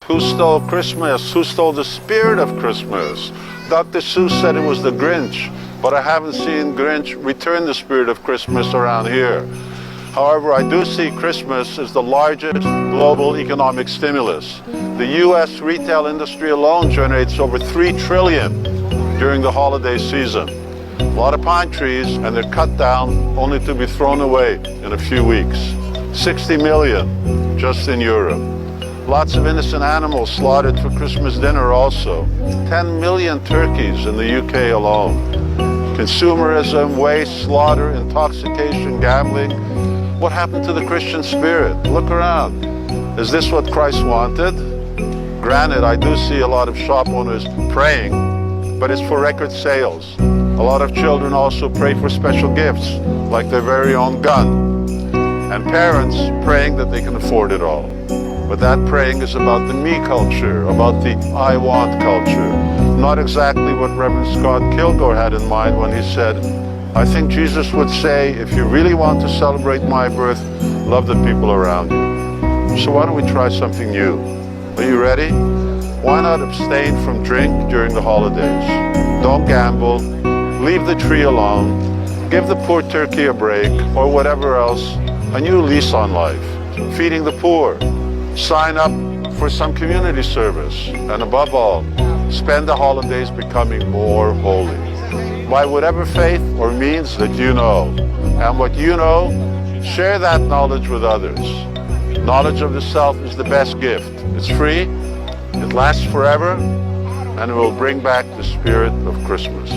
Who stole Christmas? Who stole the spirit of Christmas? Dr. Seuss said it was the Grinch, but I haven't seen Grinch return the spirit of Christmas around here. However, I do see Christmas as the largest global economic stimulus. The U.S. retail industry alone generates over $3 trillion during the holiday season. A lot of pine trees, and they're cut down only to be thrown away in a few weeks. 60 million just in Europe. Lots of innocent animals slaughtered for Christmas dinner also. 10 million turkeys in the UK alone. Consumerism, waste, slaughter, intoxication, gambling. What happened to the Christian spirit? Look around. Is this what Christ wanted? Granted, I do see a lot of shop owners praying, but it's for record sales. A lot of children also pray for special gifts, like their very own gun. And parents praying that they can afford it all. But that praying is about the me culture, about the I want culture. Not exactly what Reverend Scott Kilgore had in mind when he said, I think Jesus would say, if you really want to celebrate my birth, love the people around you. So why don't we try something new? Are you ready? Why not abstain from drink during the holidays? Don't gamble, leave the tree alone, give the poor turkey a break, or whatever else, a new lease on life. Feeding the poor. Sign up for some community service, and above all, spend the holidays becoming more holy by whatever faith or means that you know. And what you know, share that knowledge with others. Knowledge of the self is the best gift. It's free, it lasts forever, and it will bring back the spirit of Christmas.